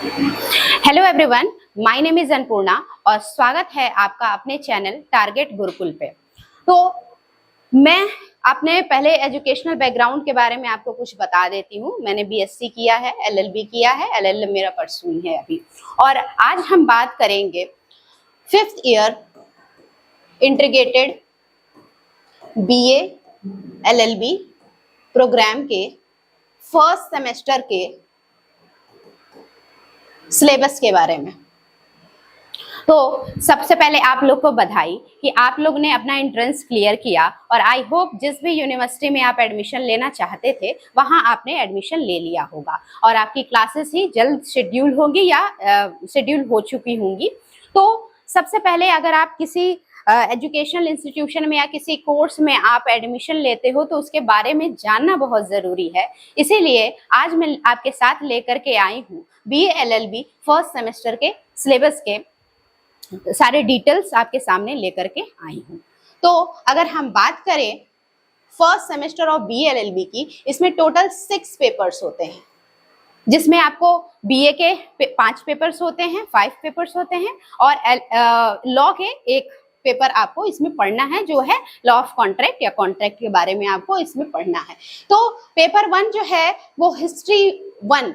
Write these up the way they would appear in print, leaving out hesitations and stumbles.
Hello everyone, my name is Annapurna और स्वागत है आपका अपने चैनल टारगेट गुरुकुल पे। तो मैं अपने पहले एजुकेशनल बैकग्राउंड के बारे में आपको कुछ बता देती हूँ। मैंने बीएससी किया है, एलएलबी किया है, एलएलएम मेरा परसूइंग है अभी। और आज हम बात करेंगे 5th year integrated BA LLB programme के फर्स्ट सेमेस्टर के सिलेबस के बारे में। तो सबसे पहले आप लोग को बधाई कि आप लोग ने अपना एंट्रेंस क्लियर किया और आई होप जिस भी यूनिवर्सिटी में आप एडमिशन लेना चाहते थे वहां आपने एडमिशन ले लिया होगा और आपकी क्लासेस ही जल्द शेड्यूल होंगी या शेड्यूल हो चुकी होंगी। तो सबसे पहले अगर आप किसी एजुकेशनल इंस्टीट्यूशन में या किसी कोर्स में आप एडमिशन लेते हो तो उसके बारे में जानना बहुत जरूरी है। इसीलिए आज मैं आपके साथ लेकर के आई हूँ बीए एलएलबी फर्स्ट सेमेस्टर के सिलेबस के सारे डिटेल्स आपके सामने लेकर के आई हूँ। तो अगर हम बात करें first semester of BA LLB की, इसमें टोटल 6 पेपर्स होते हैं, जिसमें आपको बीए के 5 पेपर्स होते हैं, 5 पेपर्स होते हैं और लॉ के एक पेपर आपको इसमें पढ़ना है जो है लॉ ऑफ कॉन्ट्रैक्ट या कॉन्ट्रैक्ट के बारे में आपको इसमें पढ़ना है। तो पेपर 1 जो है वो हिस्ट्री 1,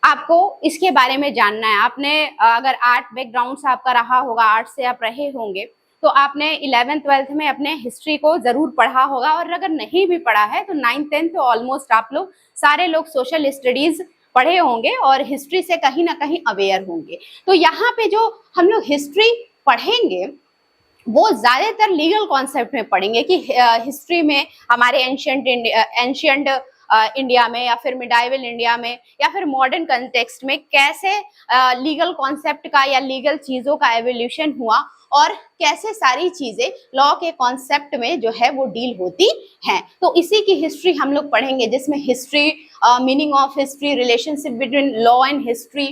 आपको इसके बारे में जानना है। आपने अगर आर्ट बैकग्राउंड से आपका रहा होगा, आर्ट से आप रहे होंगे तो आपने 11th 12th में अपने हिस्ट्री को जरूर पढ़ा होगा और अगर नहीं भी पढ़ा है तो 9th 10th तो ऑलमोस्ट आप लोग सारे लोग सोशल स्टडीज पढ़े होंगे और हिस्ट्री से कहीं ना कहीं अवेयर होंगे। तो यहाँ पे जो हम लोग हिस्ट्री पढ़ेंगे वो ज्यादातर लीगल कॉन्सेप्ट में पढ़ेंगे कि हिस्ट्री में हमारे एंशियंट इंडिया में या फिर मिडाइवल इंडिया में या फिर मॉडर्न कंटेक्स्ट में कैसे लीगल कॉन्सेप्ट का या लीगल चीजों का एवोल्यूशन हुआ और कैसे सारी चीजें लॉ के कॉन्सेप्ट में जो है वो डील होती हैं। तो इसी की हिस्ट्री हम लोग पढ़ेंगे, जिसमें history, meaning of history, relationship between law and history,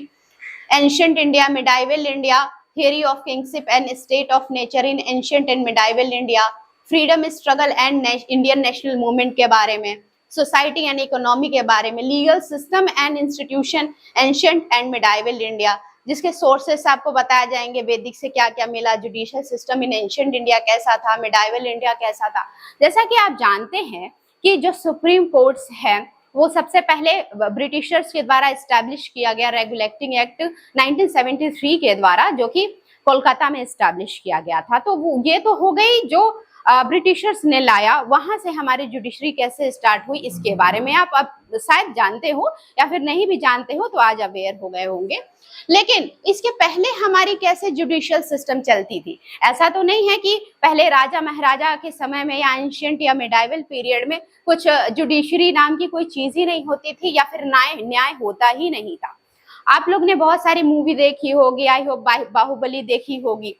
ancient India, medieval India, theory of kingship and state of nature in ancient and medieval India, freedom struggle and Indian national movement के बारे में, society and economy के बारे में, legal system and institution ancient and medieval India, जिसके sources आपको बताए जाएंगे वैदिक से क्या क्या मिला, judicial system in ancient India कैसा था, मिडाइवल इंडिया कैसा था। जैसा कि आप जानते हैं कि जो सुप्रीम कोर्ट्स है वो सबसे पहले ब्रिटिशर्स के द्वारा एस्टैब्लिश किया गया रेगुलेटिंग एक्ट 1973 के द्वारा, जो कि कोलकाता में एस्टैब्लिश किया गया था। तो वो ये तो हो गई जो ब्रिटिशर्स ने लाया, वहां से हमारी जुडिशरी कैसे स्टार्ट हुई इसके बारे में आप अब शायद जानते हो या फिर नहीं भी जानते हो तो आज अवेयर हो गए होंगे। लेकिन इसके पहले हमारी कैसे जुडिशियल सिस्टम चलती थी, ऐसा तो नहीं है कि पहले राजा महाराजा के समय में या एंशियंट या मिडाइवल पीरियड में कुछ जुडिशरी नाम की कोई चीज ही नहीं होती थी या फिर न्याय होता ही नहीं था। आप लोग ने बहुत सारी मूवी देखी होगी, आई होप बाहुबली देखी होगी,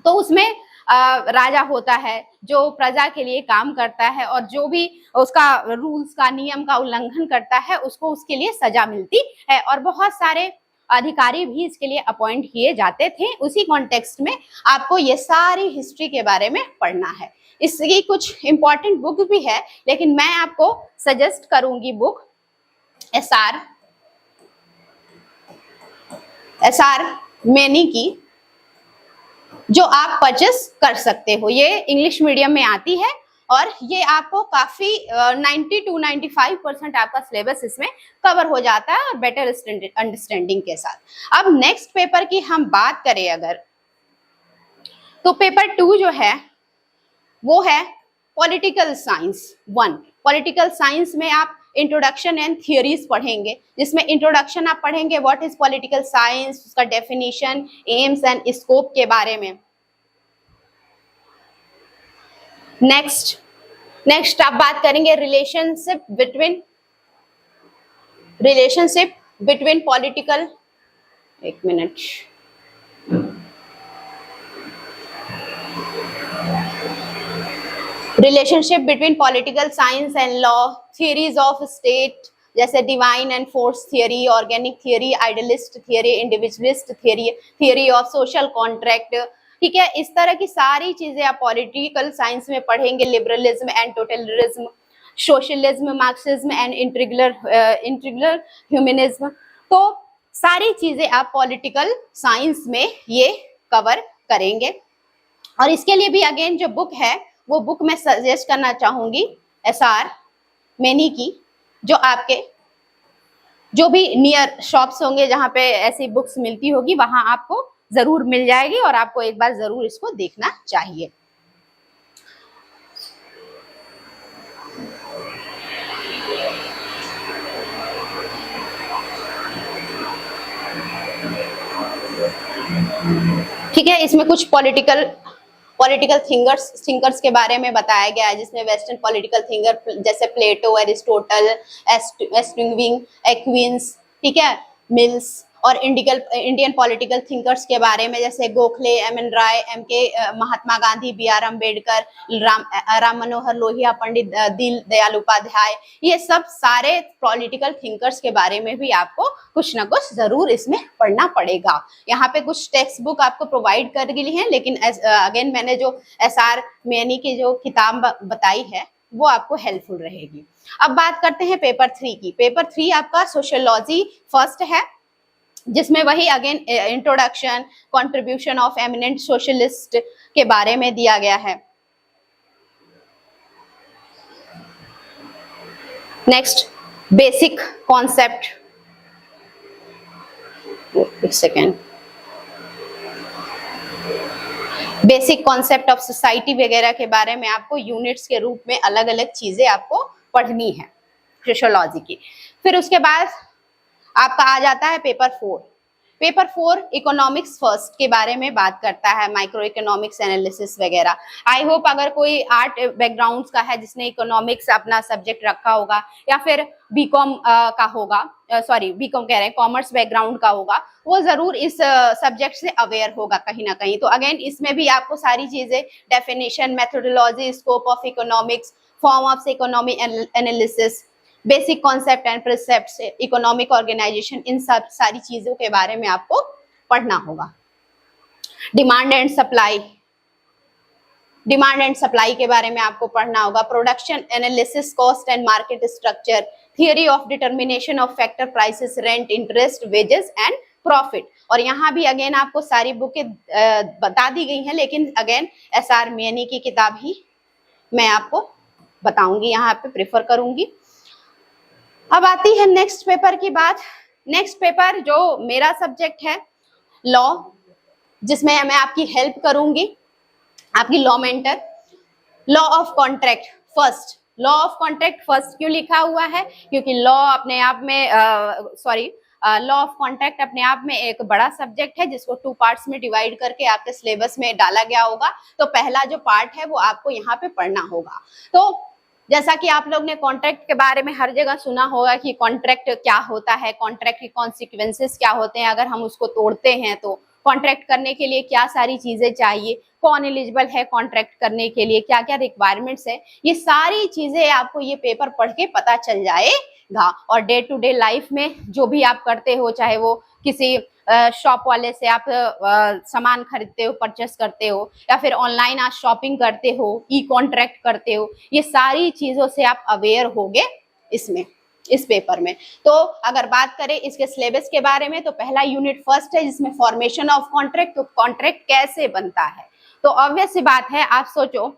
तो उसमें राजा होता है जो प्रजा के लिए काम करता है और जो भी उसका रूल्स का, नियम का उल्लंघन करता है उसको उसके लिए सजा मिलती है और बहुत सारे अधिकारी भी इसके लिए अपॉइंट किए जाते थे। उसी कॉन्टेक्स्ट में आपको ये सारी हिस्ट्री के बारे में पढ़ना है। इसकी कुछ इंपॉर्टेंट बुक भी है, लेकिन मैं आपको सजेस्ट करूंगी बुक एसआर मैनी की, जो आप परचेस कर सकते हो। ये इंग्लिश मीडियम में आती है और ये आपको काफी 90 to 95% आपका सिलेबस इसमें कवर हो जाता है और बेटर अंडरस्टैंडिंग के साथ। अब नेक्स्ट पेपर की हम बात करें अगर, तो पेपर 2 जो है वो है पॉलिटिकल साइंस 1। पॉलिटिकल साइंस में आप इंट्रोडक्शन एंड थियरीज पढ़ेंगे, जिसमें इंट्रोडक्शन आप पढ़ेंगे व्हाट इज पॉलिटिकल साइंस, उसका डेफिनेशन, एम्स एंड स्कोप के बारे में। नेक्स्ट आप बात करेंगे रिलेशनशिप बिटवीन पॉलिटिकल, एक मिनट, relationship between political science and law, theories of state जैसे divine and force theory, organic theory, idealist theory, individualist theory, theory of social contract, ठीक है। इस तरह की सारी चीजें आप पॉलिटिकल साइंस में पढ़ेंगे। Liberalism and totalitarianism, socialism, Marxism and integral humanism. तो सारी चीजें आप पॉलिटिकल साइंस में ये कवर करेंगे। और इसके लिए भी अगेन जो बुक है वो बुक मैं सजेस्ट करना चाहूंगी SR मैनी की, जो आपके जो भी नियर शॉप्स होंगे जहां पे ऐसी बुक्स मिलती होगी वहां आपको जरूर मिल जाएगी और आपको एक बार जरूर इसको देखना चाहिए। ठीक है, इसमें कुछ पॉलिटिकल थिंकर्स के बारे में बताया गया है, जिसमें वेस्टर्न पॉलिटिकल थिंकर जैसे प्लेटो, एरिस्टोटल, स्ट्रिंगविंग, एक्विंस, ठीक है, मिल्स, और इंडियन पॉलिटिकल थिंकर्स के बारे में जैसे गोखले, एम.एन. राय, M.K. महात्मा गांधी, B.R. अम्बेडकर, राम मनोहर लोहिया, पंडित दीन दयाल उपाध्याय, ये सब सारे पॉलिटिकल थिंकर्स के बारे में भी आपको कुछ ना कुछ जरूर इसमें पढ़ना पड़ेगा। यहाँ पे कुछ टेक्स्ट बुक आपको प्रोवाइड कर गई है, लेकिन अगेन मैंने जो SR मैनी की जो किताब बताई है वो आपको हेल्पफुल रहेगी। अब बात करते हैं पेपर 3 की। पेपर 3 आपका सोशियोलॉजी फर्स्ट है, जिसमें वही again introduction, contribution of eminent socialist के बारे में दिया गया है। नेक्स्ट, बेसिक कॉन्सेप्ट, एक second, basic concept of society वगैरह के बारे में आपको यूनिट्स के रूप में अलग अलग चीजें आपको पढ़नी है सोशियोलॉजी की। फिर उसके बाद आपका आ जाता है पेपर 4। पेपर 4 इकोनॉमिक्स फर्स्ट के बारे में बात करता है, माइक्रो इकोनॉमिक्स एनालिसिस वगैरह। आई होप अगर कोई आर्ट बैकग्राउंड का है जिसने इकोनॉमिक्स अपना सब्जेक्ट रखा होगा, या फिर बीकॉम का होगा, सॉरी बीकॉम कह रहे हैं, कॉमर्स बैकग्राउंड का होगा, वो जरूर इस सब्जेक्ट से अवेयर होगा कहीं ना कहीं। तो अगेन इसमें भी आपको सारी चीजें, definition, methodology, scope of economics, form of economic analysis, basic concept and principles, economic organization, इन सब सारी चीजों के बारे में आपको पढ़ना होगा। डिमांड एंड सप्लाई के बारे में आपको पढ़ना होगा। Production analysis, cost and market structure, theory of determination of factor prices, rent, interest, wages and profit. और यहाँ भी अगेन आपको सारी बुकें बता दी गई हैं, लेकिन अगेन SR मैनी की किताब ही मैं आपको बताऊंगी, यहाँ पे प्रेफर करूंगी। अब आती है नेक्स्ट पेपर की बात। नेक्स्ट पेपर जो मेरा सब्जेक्ट है लॉ, जिसमें मैं आपकी हेल्प करूंगी, आपकी law mentor. Law of contract first. Law of contract first क्यों लिखा हुआ है? क्योंकि लॉ अपने आप में लॉ ऑफ कॉन्ट्रैक्ट अपने आप में एक बड़ा सब्जेक्ट है, जिसको 2 पार्ट्स में डिवाइड करके आपके सिलेबस में डाला गया होगा। तो पहला जो पार्ट है वो आपको यहाँ पे पढ़ना होगा। तो जैसा कि आप लोग ने कॉन्ट्रैक्ट के बारे में हर जगह सुना होगा कि कॉन्ट्रैक्ट क्या होता है, कॉन्ट्रैक्ट के कॉन्सिक्वेंसेस क्या होते हैं अगर हम उसको तोड़ते हैं, तो कॉन्ट्रैक्ट करने के लिए क्या सारी चीजें चाहिए, कौन एलिजिबल है कॉन्ट्रैक्ट करने के लिए, क्या क्या रिक्वायरमेंट्स है, ये सारी चीजें आपको ये पेपर पढ़ के पता चल जाएगा। और डे टू डे लाइफ में जो भी आप करते हो, चाहे वो किसी शॉप वाले से आप सामान खरीदते हो, परचेस करते हो, या फिर ऑनलाइन आप शॉपिंग करते हो, ई कॉन्ट्रैक्ट करते हो, ये सारी चीजों से आप अवेयर होगे इसमें, इस पेपर में। तो अगर बात करें इसके सिलेबस के बारे में, तो पहला यूनिट फर्स्ट है, जिसमें फॉर्मेशन ऑफ कॉन्ट्रैक्ट, तो कॉन्ट्रैक्ट कैसे बनता है। तो ऑब्वियस सी बात है, आप सोचो,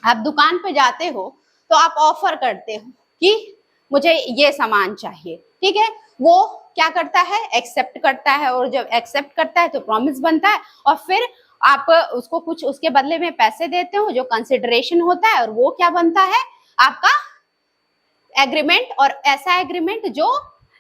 आप दुकान पे जाते हो तो आप ऑफर करते हो कि मुझे ये सामान चाहिए, ठीक है, वो क्या करता है, एक्सेप्ट करता है, और जब एक्सेप्ट करता है तो प्रॉमिस बनता है, और फिर आप उसको कुछ उसके बदले में पैसे देते हो जो कंसिडरेशन होता है, और वो क्या बनता है, आपका एग्रीमेंट। और ऐसा एग्रीमेंट जो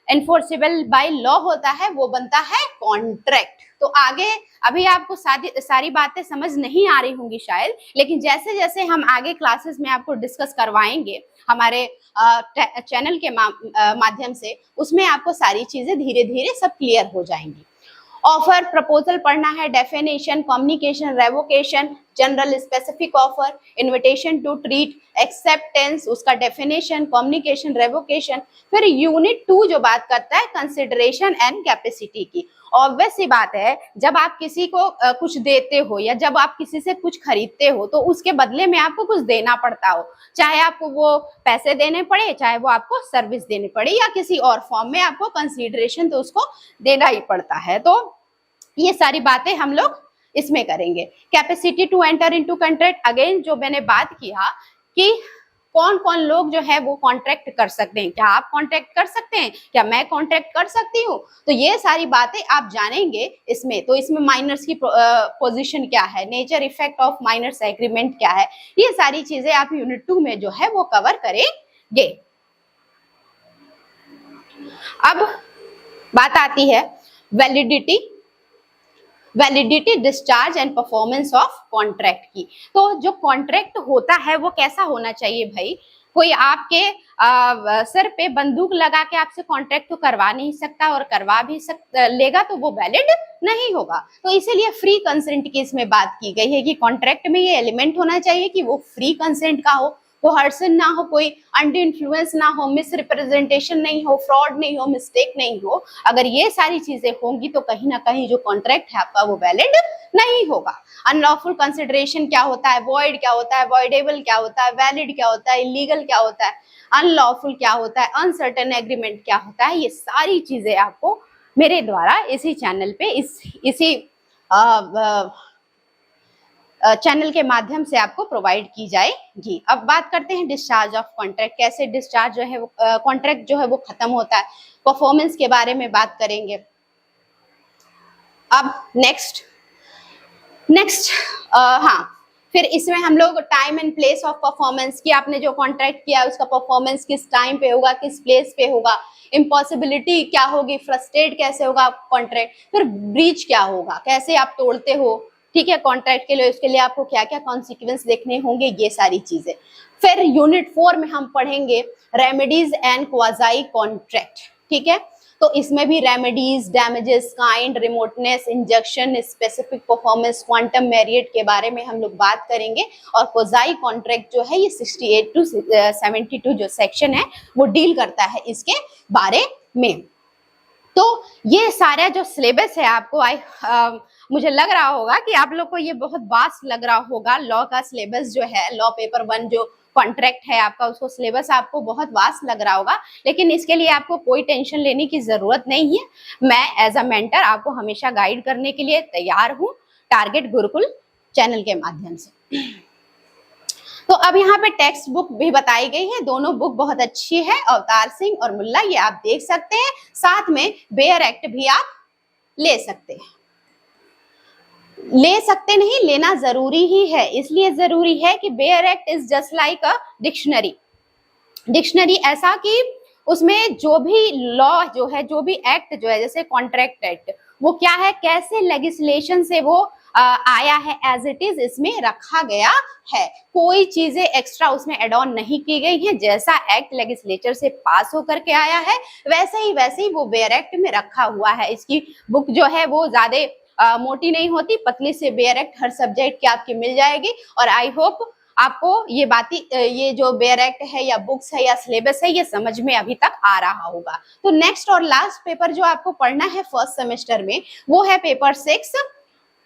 एनफोर्सेबल बाय लॉ होता है वो बनता है कॉन्ट्रैक्ट। तो आगे अभी आपको सारी बातें समझ नहीं आ रही होंगी शायद, लेकिन जैसे जैसे हम आगे क्लासेस में आपको डिस्कस करवाएंगे हमारे चैनल के माध्यम से, उसमें आपको सारी चीजें धीरे धीरे सब क्लियर हो जाएंगी। ऑफर प्रपोजल पढ़ना है, definition, communication, revocation, general specific offer, invitation to treat, acceptance, उसका डेफिनेशन, कम्युनिकेशन, रेवोकेशन। फिर यूनिट 2 जो बात करता है कंसिडरेशन एंड कैपेसिटी की। ऑब्वियस सी बात है, जब आप किसी को कुछ देते हो या जब आप किसी से कुछ खरीदते हो तो उसके बदले में आपको कुछ देना पड़ता हो, चाहे आपको वो पैसे देने पड़े, चाहे वो आपको सर्विस देनी पड़े या किसी और फॉर्म में आपको कंसीडरेशन तो उसको देना ही पड़ता है। तो ये सारी बातें हम लोग इसमें करेंगे। Capacity to enter into contract, again जो मैंने बात किया कि कौन कौन लोग जो है वो कॉन्ट्रैक्ट कर सकते हैं, क्या आप कॉन्ट्रैक्ट कर सकते हैं, क्या मैं कॉन्ट्रैक्ट कर सकती हूँ, तो ये सारी बातें आप जानेंगे इसमें। तो इसमें माइनर्स की पोजीशन क्या है, nature effect of minors agreement क्या है, ये सारी चीजें आप यूनिट 2 में जो है वो कवर करेंगे। अब बात आती है validity, discharge and performance of contract की। तो जो कॉन्ट्रैक्ट होता है वो कैसा होना चाहिए भाई, कोई आपके सर पे बंदूक लगा के आपसे कॉन्ट्रैक्ट तो करवा नहीं सकता, और करवा भी लेगा तो वो वैलिड नहीं होगा। तो इसीलिए फ्री कंसेंट की इसमें बात की गई है कि कॉन्ट्रैक्ट में ये एलिमेंट होना चाहिए कि वो फ्री कंसेंट का हो, कोहर्सन ना हो, कोई अंडर इन्फ्लुएंस ना हो, मिस रिप्रेजेंटेशन नहीं हो, फ्रॉड नहीं हो, मिस्टेक नहीं हो। अगर ये सारी चीजें होंगी तो कहीं ना कहीं जो कॉन्ट्रैक्ट है आपका वो वैलिड नहीं होगा। अनलॉफुल कंसिडरेशन क्या होता है, वॉइड क्या होता है, वॉइडेबल क्या होता है, वैलिड क्या होता है, इलीगल क्या होता है, अनलॉफुल क्या होता है, अनसर्टेन एग्रीमेंट क्या होता है, ये सारी चीजें आपको मेरे द्वारा इसी चैनल पे इसी चैनल के माध्यम से आपको प्रोवाइड की जाएगी। अब बात करते हैं डिस्चार्ज ऑफ कॉन्ट्रैक्ट, कैसे डिस्चार्ज जो है वो कॉन्ट्रैक्ट जो है वो खत्म होता है, परफॉर्मेंस के बारे में बात करेंगे। अब नेक्स्ट हाँ, फिर इसमें हम लोग time and place of performance की, आपने जो कॉन्ट्रैक्ट किया उसका परफॉर्मेंस किस टाइम पे होगा, किस प्लेस पे होगा, इम्पॉसिबिलिटी क्या होगी, फ्रस्ट्रेट कैसे होगा कॉन्ट्रैक्ट, फिर ब्रीच क्या होगा, कैसे आप तोड़ते हो, ठीक है, कॉन्ट्रैक्ट के लिए, उसके लिए आपको क्या क्या कॉन्सिक्वेंस देखने होंगे, ये सारी चीजें। फिर यूनिट 4 में हम पढ़ेंगे रेमेडीज एंड क्वाजाई कॉन्ट्रैक्ट, ठीक है। तो इसमें भी remedies, damages, kind, remoteness, injection, specific performance, quantum merit के बारे में हम लोग बात करेंगे। और क्वाजाई कॉन्ट्रैक्ट जो है ये 68 टू 72 जो सेक्शन है वो डील करता है इसके बारे में। तो ये सारा जो सिलेबस है आपको मुझे लग रहा होगा कि आप लोग को ये बहुत वास्ट लग रहा होगा। लॉ का सिलेबस जो है, लॉ पेपर 1 जो कॉन्ट्रैक्ट है आपका, उसको सिलेबस आपको बहुत वास्ट लग रहा होगा, लेकिन इसके लिए आपको कोई टेंशन लेने की जरूरत नहीं है। मैं एज अ मेंटर आपको हमेशा गाइड करने के लिए तैयार हूँ, टारगेट गुरुकुल चैनल के माध्यम से। तो अब यहाँ पे टेक्स्ट बुक भी बताई गई है, दोनों बुक बहुत अच्छी है, अवतार सिंह और मुल्ला, ये आप देख सकते हैं। साथ में बेयर एक्ट भी आप ले सकते हैं, ले सकते नहीं, लेना जरूरी ही है। इसलिए जरूरी है कि bare act is just like a dictionary, ऐसा कि उसमें जो भी लॉ जो है, जो भी एक्ट जो है, जैसे कॉन्ट्रैक्ट एक्ट, वो क्या है, कैसे लेजिस्लेशन से वो आया है, एज इट इज इसमें रखा गया है। कोई चीजें एक्स्ट्रा उसमें एड ऑन नहीं की गई है। जैसा एक्ट लेजिस्लेचर से पास होकर के आया है वैसे ही वो बेयर एक्ट में रखा हुआ है। इसकी बुक जो है वो ज्यादा मोटी नहीं होती, पतली से बेयर एक्ट हर सब्जेक्ट की आपकी मिल जाएगी। और आई होप आपको ये बातें, ये जो बेयर एक्ट है या बुक्स है या सिलेबस है, ये समझ में अभी तक आ रहा होगा। तो नेक्स्ट और लास्ट पेपर जो आपको पढ़ना है फर्स्ट सेमेस्टर में, वो है पेपर 6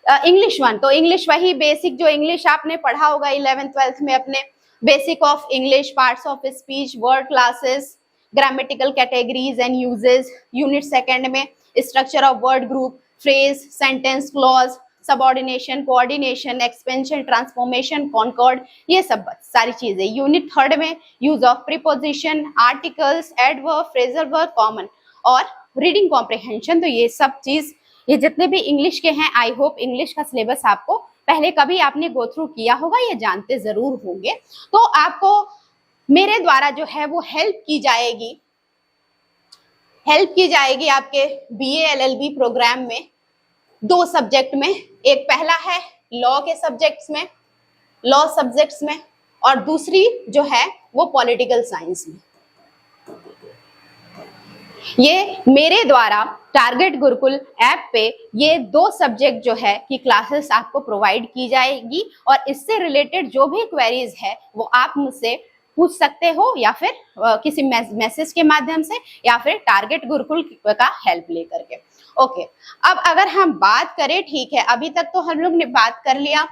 इंग्लिश 1। तो इंग्लिश वही बेसिक जो इंग्लिश आपने पढ़ा होगा 11th 12th में अपने, basic of English, parts of speech, word classes, grammatical categories and uses. Unit 2 में structure of word group, phrase, sentence, clause, subordination, coordination, expansion, transformation, concord, ये सब सारी चीजें। यूनिट 3 में use of preposition, articles, adverb, phrasal verb, common और reading comprehension. तो ये सब चीज, ये जितने भी इंग्लिश के हैं, आई होप इंग्लिश का सिलेबस आपको पहले कभी आपने गो थ्रू किया होगा, ये जानते जरूर होंगे। तो आपको मेरे द्वारा जो है वो हेल्प की जाएगी आपके BA LLB प्रोग्राम में 2 सब्जेक्ट में। एक पहला है लॉ के सब्जेक्ट्स में, लॉ सब्जेक्ट्स में, और दूसरी जो है वो पॉलिटिकल साइंस में। ये मेरे द्वारा टारगेट गुरुकुल ऐप पे ये 2 सब्जेक्ट जो है कि क्लासेस आपको प्रोवाइड की जाएगी और इससे रिलेटेड जो भी क्वेरीज है वो आप मुझसे पूछ सकते हो, या फिर किसी मैसेज के माध्यम से, या फिर टारगेट गुरुकुल का हेल्प लेकर के। ओके, अब अगर हम बात करें, ठीक है, अभी तक तो हम लोग ने बात कर लिया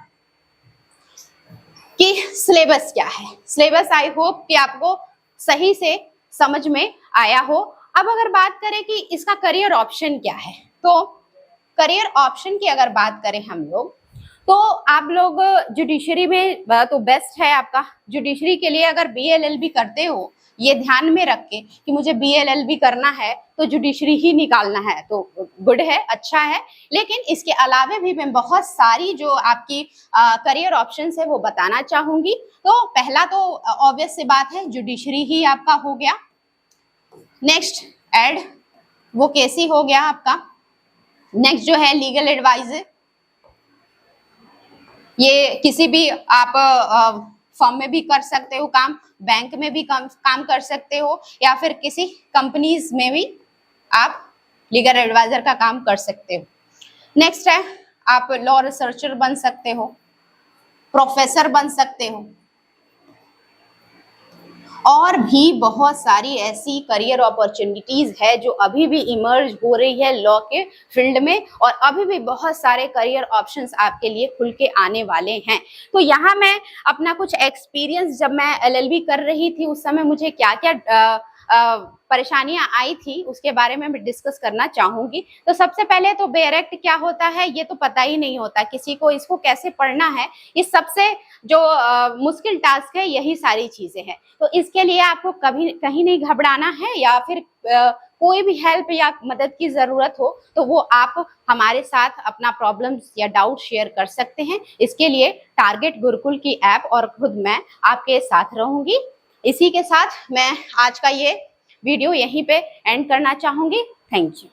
कि सिलेबस क्या है। सिलेबस आई होप कि आपको सही से समझ में आया हो। अब अगर बात करें कि इसका करियर ऑप्शन क्या है, तो करियर ऑप्शन की अगर बात करें हम लोग, तो आप लोग जुडिशरी में तो बेस्ट है आपका। जुडिशरी के लिए अगर BLLB करते हो, ये ध्यान में रख के कि मुझे BLLB करना है तो जुडिशरी ही निकालना है, तो गुड है, अच्छा है। लेकिन इसके अलावा भी मैं बहुत सारी जो आपकी करियर ऑप्शंस है वो बताना चाहूंगी। तो पहला तो ऑब्वियस सी बात है, जुडिशरी ही आपका हो गया। नेक्स्ट एडवोकेसी हो गया आपका। नेक्स्ट जो है लीगल एडवाइजर, ये किसी भी आप फर्म में भी कर सकते हो काम, बैंक में भी काम कर सकते हो, या फिर किसी कंपनीज में भी आप लीगल एडवाइजर का काम कर सकते हो। नेक्स्ट है आप लॉ रिसर्चर बन सकते हो, प्रोफेसर बन सकते हो, और भी बहुत सारी ऐसी करियर अपॉर्चुनिटीज है जो अभी भी इमर्ज हो रही है लॉ के फील्ड में, और अभी भी बहुत सारे करियर ऑप्शंस आपके लिए खुल के आने वाले हैं। तो यहाँ मैं अपना कुछ एक्सपीरियंस, जब मैं LLB कर रही थी उस समय मुझे क्या क्या परेशानियां आई थी उसके बारे में मैं डिस्कस करना चाहूंगी। तो सबसे पहले तो बेयर एक्ट क्या होता है ये तो पता ही नहीं होता किसी को, इसको कैसे पढ़ना है, इस सबसे जो मुश्किल टास्क है यही सारी चीजें हैं। तो इसके लिए आपको कभी कहीं नहीं घबराना है, या फिर कोई भी हेल्प या मदद की जरूरत हो तो वो आप हमारे साथ अपना प्रॉब्लम्स या डाउट शेयर कर सकते हैं। इसके लिए टारगेट गुरुकुल की ऐप और खुद मैं आपके साथ रहूंगी। इसी के साथ मैं आज का ये वीडियो यहीं पे एंड करना चाहूंगी। Thank you.